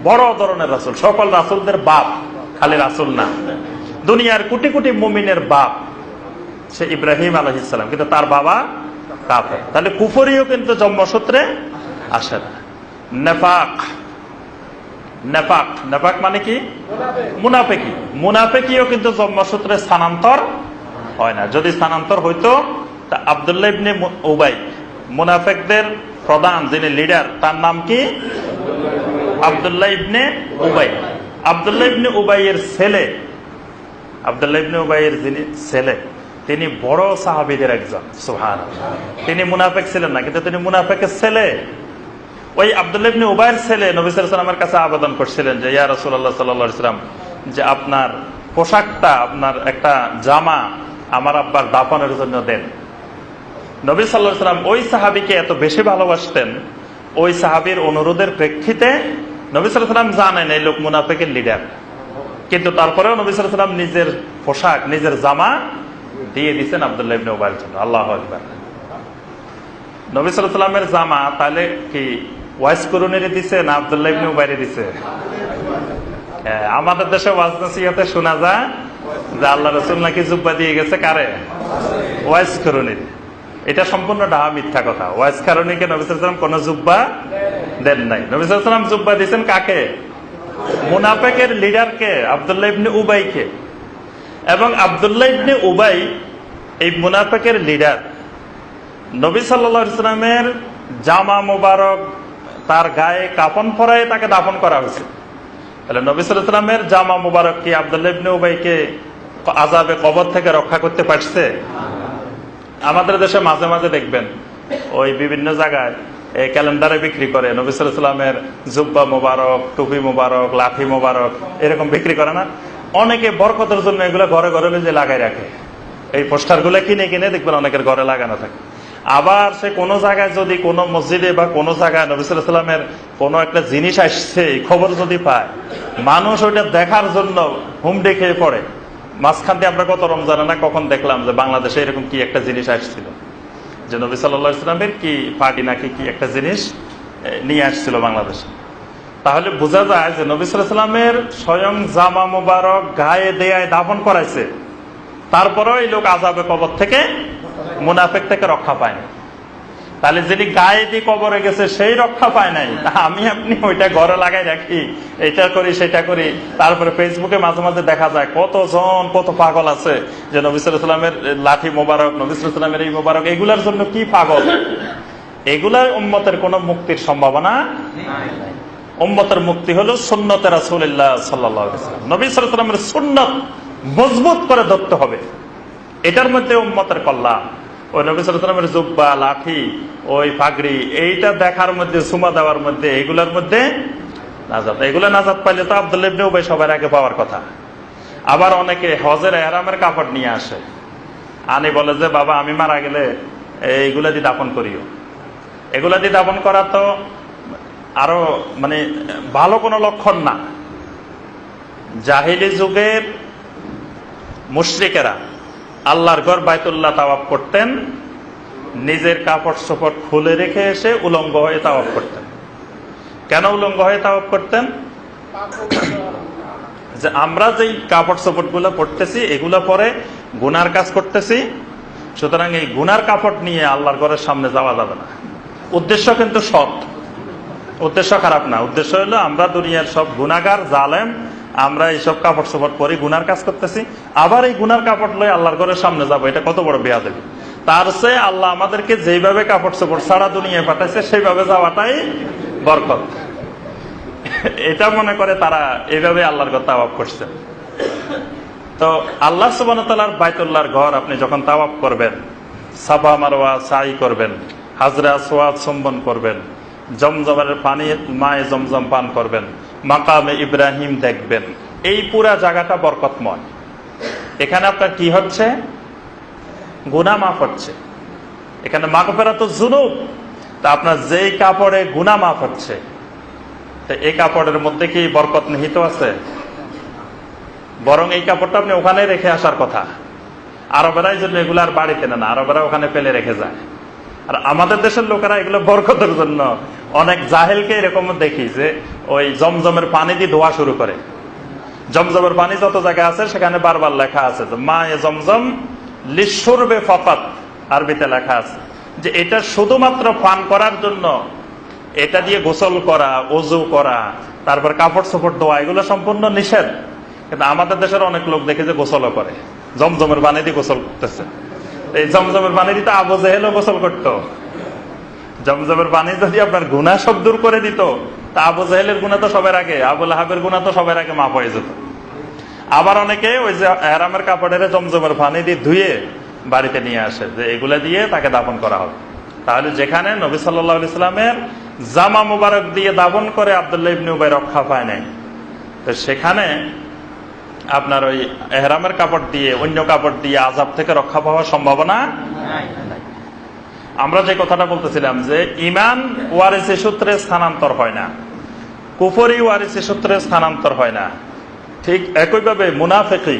বড় ধরনের রাসূল, সকল রাসূলদের বাপ, খালি রাসূল না, দুনিয়ার কোটি কোটি মুমিনের বাপ সে ইব্রাহিম আলাইহিস সালাম, কিন্তু তার বাবা কাফের। তাহলে কুফরিও কিন্তু জন্মসূত্রে আসে না। নেফাক, নেফাক নেফাক মানে কি? মুনাফিকি। মুনাফিকিও কিন্তু জন্মসূত্রে স্থানান্তর হয় না। যদি স্থানান্তর হইতো তা আব্দুল্লাহ ইবনে উবাই, মুনাফিকদের প্রধান যিনি লিডার, তার নাম কি? আব্দুল্লাহ ইবনে উবাই। আব্দুল্লাহ ইবনে উবাইয়ের ছেলে, আব্দুল্লাহ ইবনে উবাইয়ের যিনি ছেলে, তিনি বড় সাহাবীদের একজন। সুবহানাল্লাহ। তিনি মুনাফিক ছিলেন না, কিন্তু তিনি মুনাফিকের ছেলে। ওই আব্দুল্লাহ ইবনে উবাইয়ের ছেলে নবী সাল্লাল্লাহু আলাইহি ওয়াসাল্লামের কাছে আবেদন করছিলেন যে, ইয়া রাসূলুল্লাহ সাল্লাল্লাহু আলাইহি ওয়াসাল্লাম, যে আপনার পোশাকটা, আপনার একটা জামা আমার আব্বার দাফনের জন্য দেন। নবী সাল্লাল্লাহু আলাইহি ওয়াসাল্লাম ওই সাহাবীকে এত বেশি ভালোবাসতেন, ওই সাহাবীর অনুরোধের প্রেক্ষিতে নবী সাল্লাল্লাহু আলাইহি ওয়াসাল্লাম জানেন এই লোক মুনাফিকের লিডার, কিন্তু তারপরেও নবী সাল্লাল্লাহু আলাইহি ওয়াসাল্লাম নিজের পোশাক, নিজের জামা দিয়ে দিচ্ছেন আব্দুল্লাহ ইবনে উবাইয়ের জন্য। আল্লাহু আকবার। নবী সাল্লাল্লাহু আলাইহি ওয়াসাল্লামের জামা তাহলে কি ওয়াইস করুনেরই দিছে না আব্দুল্লাহ ইবনে উবাইয়ের দিছে? আমাদের দেশে ওয়াজ নসিহতে শোনা যায় যে আল্লাহ রাসূল নাকি জুব্বা দিয়ে গেছে কারে? ওয়াইস করুনের। এটা সম্পূর্ণ ডাহা, মিথ্যা কথা। ওয়াইস করুনিকে নবী সাল্লাল্লাহু আলাইহি ওয়াসাল্লাম কোন জুব্বা দেন নাই। নবী সাল্লাল্লাহু আলাইহি ওয়াসাল্লাম জুব্বা দিয়েছেন কাকে? মুনাফিকের লিডারকে, আব্দুল্লাহ ইবনে উবাইকে। এবং আব্দুল্লাহ ইবনে উবাই এই মুনাফিকের লিডার। নবী সাল্লাল্লাহু আলাইহি ওয়াসাল্লামের জামা মোবারক, তার গায়ে কাফন পরায় তাকে দাফন করা হয়েছে। তাহলে নবী সাল্লাল্লাহু আলাইহি ওয়াসাল্লামের জামা মোবারক কি আব্দুল্লাহ ইবনে উবাইকে আযাবে কবর থেকে রক্ষা করতে পারছে? আমাদের দেশে মাঝে মাঝে দেখবেন ওই বিভিন্ন জায়গায় এই ক্যালেন্ডারে বিক্রি করে নবী সাল্লাল্লাহু আলাইহি ওয়াসাল্লামের জুব্বা মোবারক, টুপি মোবারক, লাঠি মোবারক, এরকম বিক্রি করে না? অনেকে বরকতের জন্য এগুলো ঘরে ঘরে যে লাগাই রাখে। এই পোস্টার গুলো কিনে কিনে দেখবেন অনেকের ঘরে লাগানো থাকে। আবার সে কোনো জায়গায় যদি কোনো মসজিদে বা কোনো জায়গায় নবী সাল্লাল্লাহু আলাইহি ওয়াসাল্লামের কোনো একটা জিনিস আসছে, এই খবর যদি পায়, মানুষ ওইটা দেখার জন্য হুমড়ি খেয়ে পড়ে। মাঝখান দিয়ে আমরা গত রমজানে না কখন দেখলাম যে বাংলাদেশে এরকম কি একটা জিনিস আসছিল, যে নবী সাল্লাল্লাহু আলাইহি ওয়াসাল্লামের কি পার্টি নাকি কি একটা জিনিস নিয়ে আসছিল বাংলাদেশে। তাহলে বোঝা যায় যে নবী সাল্লাল্লাহু আলাইহি ওয়াসাল্লামের স্বয়ং জামা মুবারক গায়ে দেয়ায় দাফন করাইছে, তারপরেও এই লোক আযাবে কবর থেকে, মুনাফিক থেকে রক্ষা পায় না। তাহলে যিনি গায়ে দিয়ে কবরে গেছে সেই রক্ষা পায় নাই, আমি আপনি ওইটা ঘরে লাগাই রাখি, এটা করি সেটা করি। তারপরে ফেসবুকে মাঝে মাঝে দেখা যায় কতজন কত পাগল আছে যে নবী সাল্লাল্লাহু আলাইহি ওয়াসাল্লামের লাঠি মোবারক, নবী সাল্লাল্লাহু আলাইহি ওয়াসাল্লামের এই মোবারক, এগুলার জন্য কি পাগল। এগুলার উম্মতের কোন মুক্তির সম্ভাবনা নাই। উম্মতের মুক্তি হলো সুন্নতে রাসূলুল্লাহ সাল্লাল্লাহু আলাইহি ওয়াসাল্লাম। নবী সাল্লাল্লাহু আলাইহি ওয়াসাল্লামের সুন্নাত মজবুত করে ধরতে হবে, এটার মধ্যে উম্মতের কল্যাণ। ওই নবী সাল্লাল্লাহু আলাইহি ওয়াসাল্লামের জুব্বা, লাঠি, ওই পাগড়ি, এইটা দেখার মধ্যে, সুমা দেওয়ার মধ্যে, এগুলোর মধ্যে নাজাত। এগুলো নাজাত পাইলে তো আব্দুল্লাহ ইবনে উবাই সবার আগে পাওয়ার কথা। আবার অনেকে হজের ইহরামের কাপড় নিয়ে আসে, আনি বলে যে বাবা আমি মারা গেলে এইগুলা দিয়ে দাফন করিও। এগুলা দিয়ে দাফন করা তো আরো মানে ভালো কোনো লক্ষণ না। জাহিলি যুগের মুশরিকেরা আল্লাহর ঘর বাইতুল্লাহ তাওয়াফ করতেন, নিজের কাপড় চোপড় খুলে রেখে এসে উলঙ্গ হয়ে তাওয়াফ করতেন। কেন উলঙ্গ হয়ে তাওয়াফ করতেন? যে আমরা যেই কাপড় চোপড় গুলো পরতেছি, এগুলো পরে গুনার কাজ করতেছি, সুতরাং এই গুনার কাপড় নিয়ে আল্লাহর ঘরের সামনে যাওয়া যাবে না। উদ্দেশ্য কিন্তু সৎ, উদ্দেশ্য খারাপ না। উদ্দেশ্য হলো আমরা দুনিয়ার সব গুনাহগার, জালেম, আমরা এইসব কাপড় চোপড় পরি, গুনার কাজ করতেছি, আবার এই গুনার কাপড় লয়ে আল্লাহর ঘরের সামনে যাবো, এটা কত বড় বেয়াদবি। তার চেয়ে আল্লাহ আমাদেরকে যেইভাবে কাপড় চোপড় ছাড়া দুনিয়ায় পাঠাইছে সেইভাবে যাওয়াটাই বরকত। এটা মনে করে তারা এইভাবে আল্লাহর ঘর তাওয়াফ করছে। তো আল্লাহ সুবহানাহু ওয়া তাআলার বাইতুল্লাহর ঘর আপনি যখন তাওয়াফ করবেন, সাফা মারওয়া সাই করবেন, হাজরে আসওয়াদ চুম্বন করবেন, জমজমের পানি মায়ে জমজম পান করবেন, মাকামে ইব্রাহিম দেখবেন, এই পুরা জায়গাটা বরকতময়। এখানে আপনার কি হচ্ছে? গুনাহ মাফ হচ্ছে। এখানে মাগফিরাতুজ যুনুব। তা আপনার যেই কাপড়ে গুনাহ মাফ হচ্ছে, তো এই কাপড়ের মধ্যে কি বরকত নিহিত আছে? বরং এই কাপড়টা আপনি ওখানে রেখে আসার কথা। আরবেরাই জন্য এগুলো আর বাড়িতে না, আরবেরা ওখানে ফেলে রেখে যায়। আর আমাদের দেশের লোকেরা এগুলো বরকতের জন্য অনেক জাহেলকে এরকম দেখি যে ওই জমজমের পানি দিয়ে ধোয়া শুরু করে। জমজমের পানি যত জায়গায় আছে সেখানে বারবার লেখা আছে যে মা এ জমজম লিশুরবে ফাকাত, আরবিতে লেখা আছে যে এটা শুধুমাত্র পান করার জন্য, এটা দিয়ে গোসল করা, ওযু করা, তারপর কাপড় চোপড় ধোয়া, এগুলো সম্পূর্ণ নিষেধ। কিন্তু আমাদের দেশের অনেক লোক দেখে যে গোসলও করে, জমজমের পানি দিয়ে গোসল করতেছে। এই জমজমের পানি দিয়ে তো আবু জেহেলও গোসল করতো। জমজমের পানি যদি আপনার গুনাহ সব দূর করে দিত, তা আবু জেহেলের গুনাহ তো সবার আগে, আবু লাহাবের গুনাহ তো সবার আগে মাফ হয়ে যেত। আবার অনেকে ওই যে এহরামের কাপড়ের জমজমের পানি দিয়ে ধুয়ে বাড়িতে নিয়ে আসে যে এগুলা দিয়ে তাকে দাফন করা হবে। তাহলে যেখানে নবী সাল্লাল্লাহু আলাইহি সাল্লামের জামা মুবারক দিয়ে দাফন করে আব্দুল্লাহ ইবনে উবাই রক্ষা পায় নাই, তো সেখানে আপনার ওই এহরামের কাপড় দিয়ে, অন্য কাপড় দিয়ে আযাব থেকে রক্ষা পাওয়ার সম্ভাবনা নাই। আমরা যে কথাটা বলতেছিলাম যে ঈমান ওয়ারিসি সূত্রে স্থানান্তর হয় না, কুফরি ওয়ারিসি সূত্রে স্থানান্তর হয় না, ঠিক একইভাবে মুনাফিকি